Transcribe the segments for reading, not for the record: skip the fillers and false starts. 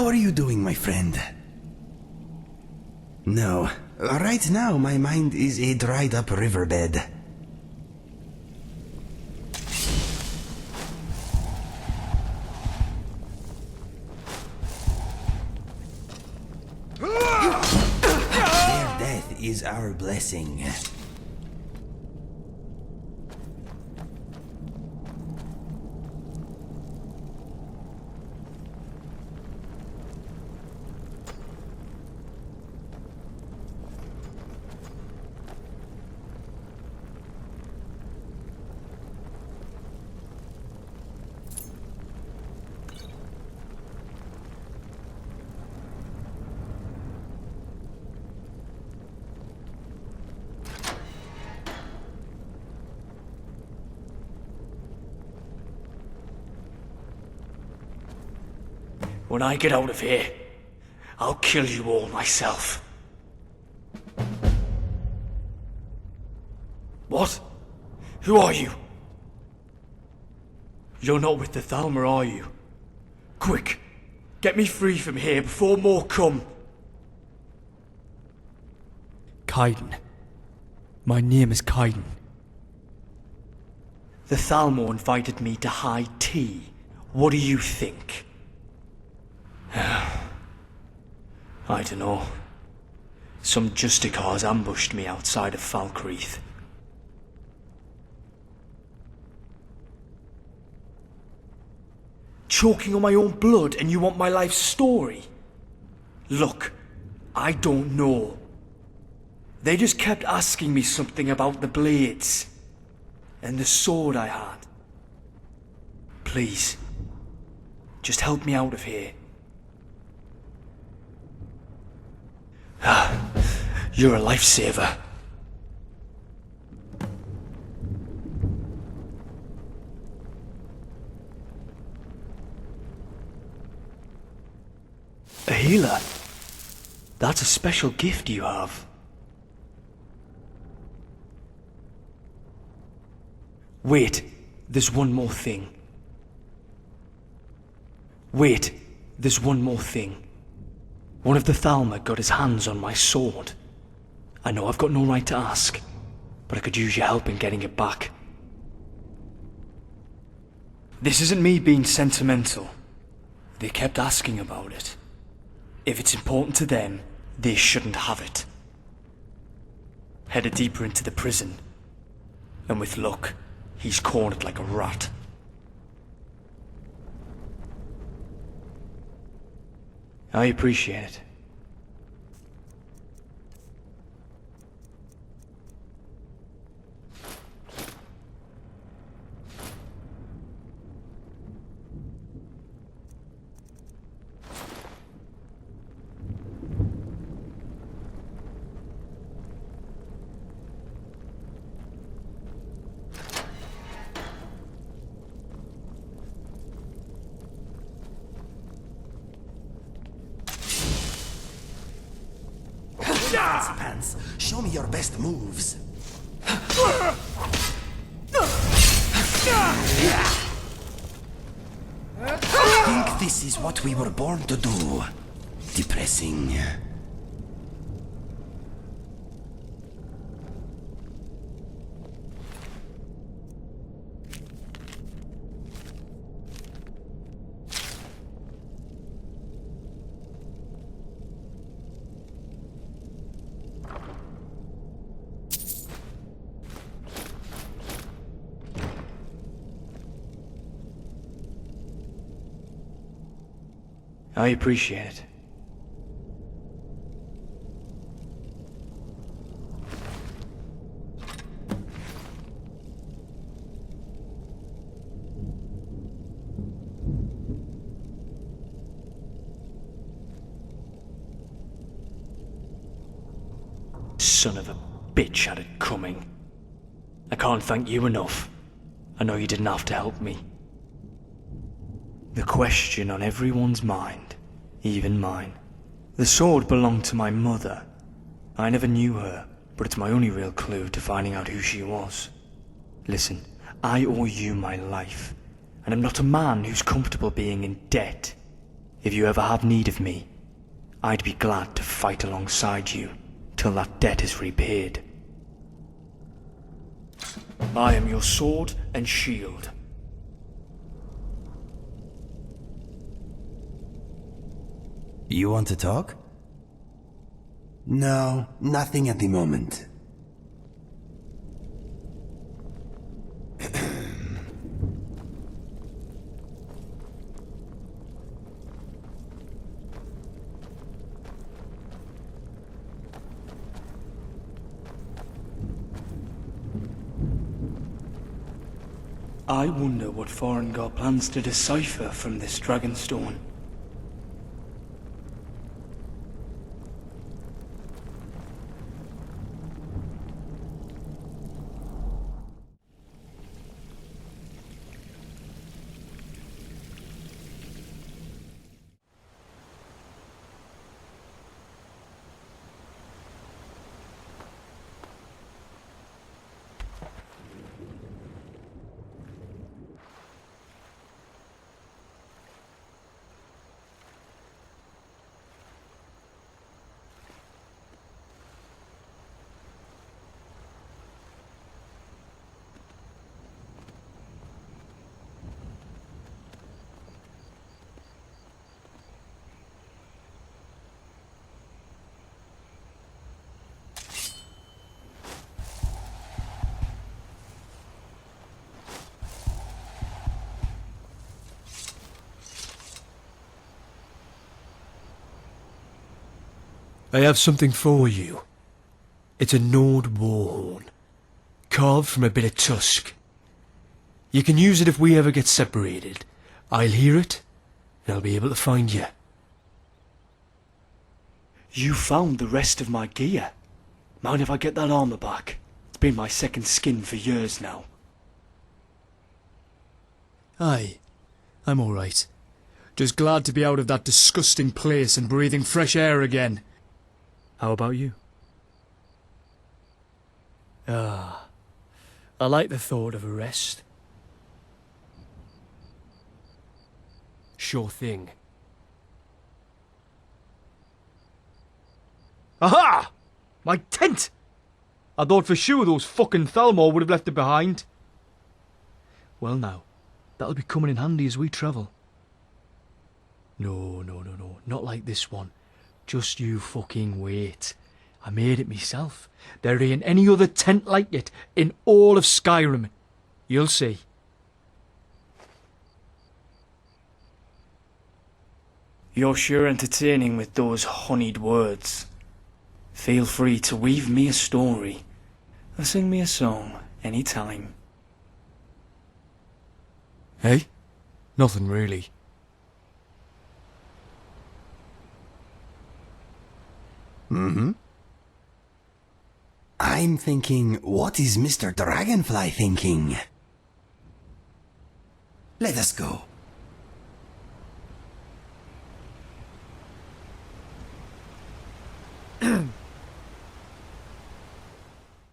How are you doing, my friend? No. Right now, my mind is a dried-up riverbed. Their death is our blessing. When I get out of here, I'll kill you all myself. What? Who are you? You're not with the Thalmor, are you? Quick, get me free from here before more come. Kaidan. My name is Kaidan. The Thalmor invited me to high tea. What do you think? I don't know. Some Justicars ambushed me outside of Falkreath. Choking on my own blood and you want my life story? Look, I don't know. They just kept asking me something about the blades and the sword I had. Please, just help me out of here. You're a lifesaver. A healer? That's a special gift you have. Wait, there's one more thing. Wait, there's one more thing. One of the Thalmor got his hands on my sword. I know I've got no right to ask, but I could use your help in getting it back. This isn't me being sentimental. They kept asking about it. If it's important to them, they shouldn't have it. Headed deeper into the prison, and with luck, he's cornered like a rat. I appreciate it. Pants, show me your best moves. I think this is what we were born to do. Depressing. I appreciate it. Son of a bitch had it coming. I can't thank you enough. I know you didn't have to help me. The question on everyone's mind, even mine. The sword belonged to my mother. I never knew her, but it's my only real clue to finding out who she was. Listen, I owe you my life, and I'm not a man who's comfortable being in debt. If you ever have need of me, I'd be glad to fight alongside you till that debt is repaid. I am your sword and shield. You want to talk? No, nothing at the moment. I wonder what Foreign plans to decipher from this Dragonstone. I have something for you. It's a Nord warhorn, carved from a bit of tusk. You can use it if we ever get separated. I'll hear it, and I'll be able to find you. You found the rest of my gear. Mind if I get that armor back? It's been my second skin for years now. Aye, I'm alright. Just glad to be out of that disgusting place and breathing fresh air again. How about you? I like the thought of a rest. Sure thing. Aha! My tent! I thought for sure those fucking Thalmor would have left it behind. Well now, that'll be coming in handy as we travel. No, not like this one. Just you fucking wait. I made it myself. There ain't any other tent like it in all of Skyrim. You'll see. You're sure entertaining with those honeyed words. Feel free to weave me a story, or sing me a song any time. Hey? Nothing really. I'm thinking, what is Mr. Dragonfly thinking? Let us go.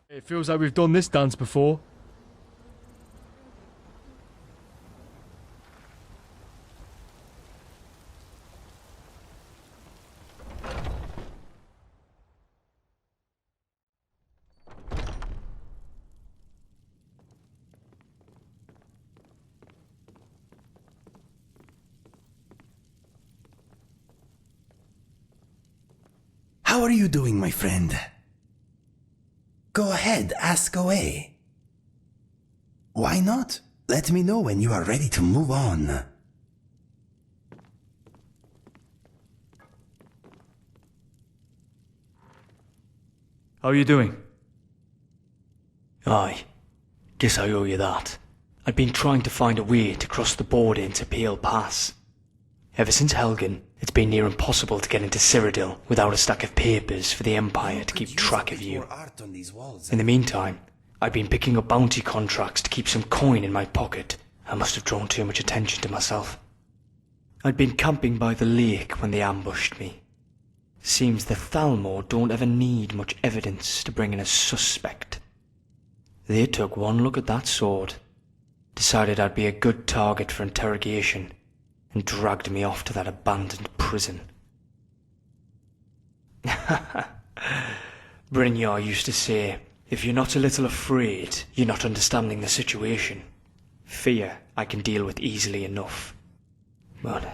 It feels like we've done this dance before. How are you doing, my friend? Go ahead, ask away. Why not? Let me know when you are ready to move on. How are you doing? Aye, guess I owe you that. I'd been trying to find a way to cross the border into Pale Pass. Ever since Helgen, it's been near impossible to get into Cyrodiil without a stack of papers for the Empire to keep track of you. In the meantime, I'd been picking up bounty contracts to keep some coin in my pocket. I must have drawn too much attention to myself. I'd been camping by the lake when they ambushed me. Seems the Thalmor don't ever need much evidence to bring in a suspect. They took one look at that sword, decided I'd be a good target for interrogation, and dragged me off to that abandoned prison. Brynjar used to say, if you're not a little afraid, you're not understanding the situation. Fear I can deal with easily enough. But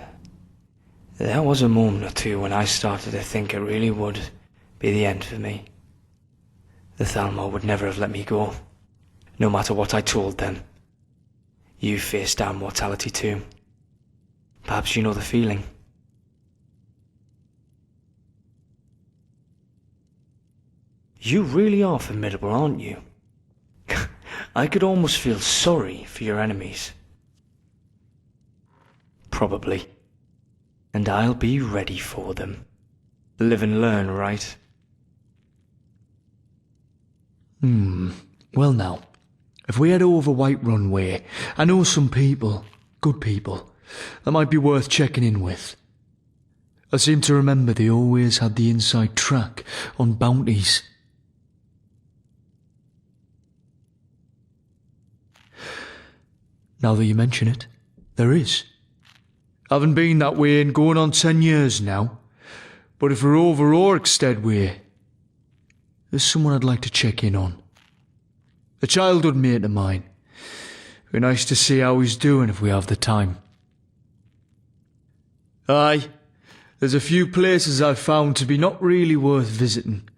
there was a moment or two when I started to think it really would be the end for me. The Thalmor would never have let me go, no matter what I told them. You faced down mortality too. Perhaps you know the feeling. You really are formidable, aren't you? I could almost feel sorry for your enemies. Probably. And I'll be ready for them. Live and learn, right? Well now, if we head over Whiterun Way, I know some people, good people, that might be worth checking in with. I seem to remember they always had the inside track on bounties. Now that you mention it, there is. Haven't been that way in going on 10 years now, but if we're over Orkstead way, there's someone I'd like to check in on. A childhood mate of mine. Be nice to see how he's doing if we have the time. Aye, there's a few places I've found to be not really worth visiting.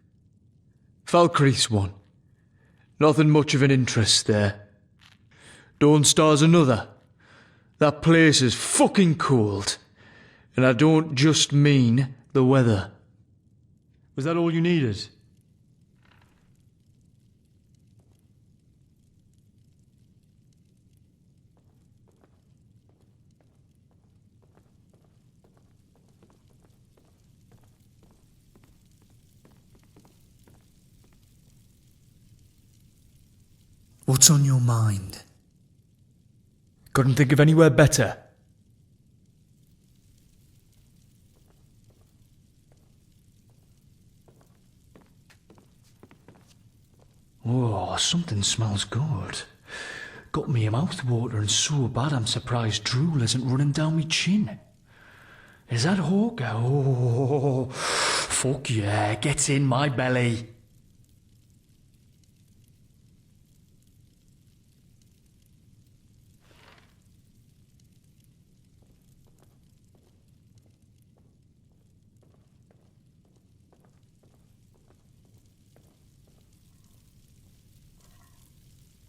Falkreath's one. Nothing much of an interest there. Dawnstar's another. That place is fucking cold. And I don't just mean the weather. Was that all you needed? What's on your mind? Couldn't think of anywhere better. Oh, something smells good. Got me mouth watering so bad I'm surprised drool isn't running down me chin. Is that Hawker? Oh, fuck yeah, gets in my belly.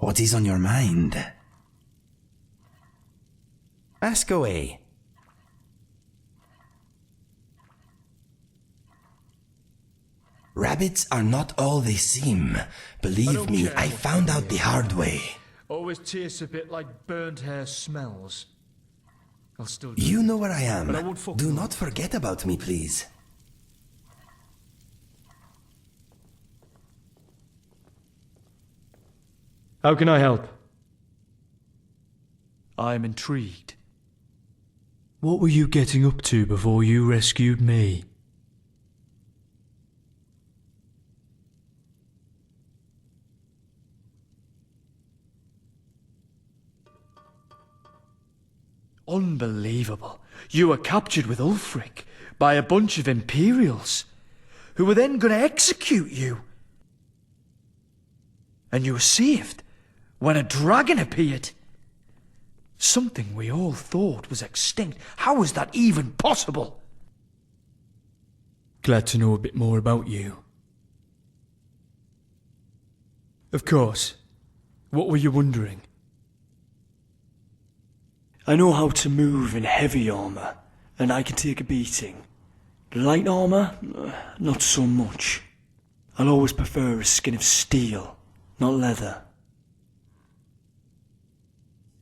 What is on your mind? Ask away. Rabbits are not all they seem. Believe me, I found out the hard way. Always tastes a bit like burnt hair smells. I'll still do You know where I am. But I won't fuck Do you not forget about me, please. How can I help? I'm intrigued. What were you getting up to before you rescued me? Unbelievable. You were captured with Ulfric by a bunch of Imperials, who were then going to execute you. And you were saved when a dragon appeared. Something we all thought was extinct. How was that even possible? Glad to know a bit more about you. Of course. What were you wondering? I know how to move in heavy armour, and I can take a beating. Light armour? Not so much. I'll always prefer a skin of steel, not leather.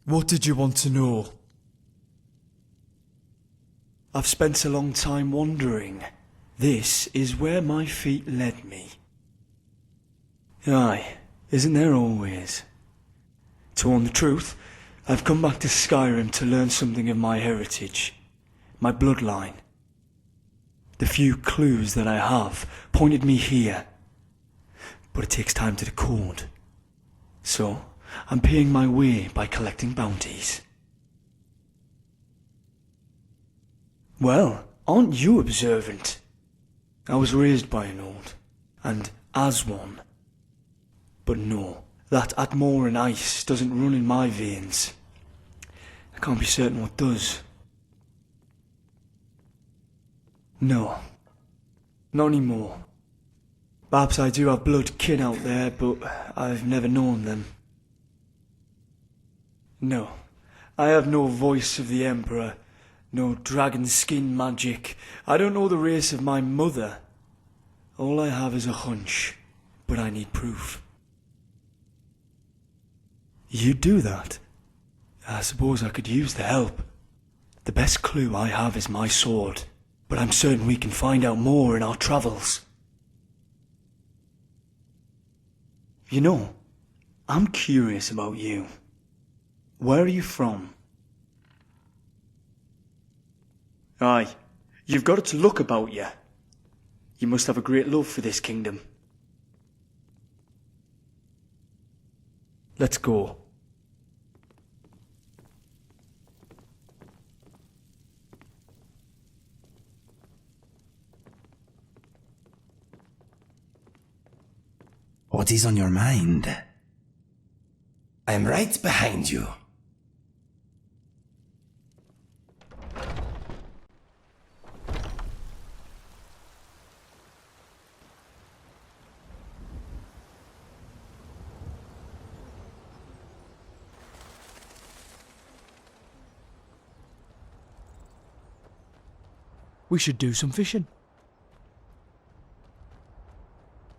What did you want to know? I've spent a long time wandering. This is where my feet led me. Aye, isn't there always? To own the truth, I've come back to Skyrim to learn something of my heritage, my bloodline. The few clues that I have pointed me here, but it takes time to decode. So, I'm paying my way by collecting bounties. Well, aren't you observant? I was raised by an old, and as one. But no, that Atmore and ice doesn't run in my veins. I can't be certain what does. No, not anymore. Perhaps I do have blood kin out there, but I've never known them. No, I have no voice of the Emperor, no dragon skin magic. I don't know the race of my mother. All I have is a hunch, but I need proof. You do that? I suppose I could use the help. The best clue I have is my sword, but I'm certain we can find out more in our travels. You know, I'm curious about you. Where are you from? Aye, you've got it to look about you. You must have a great love for this kingdom. Let's go. What is on your mind? I am right behind you. We should do some fishing.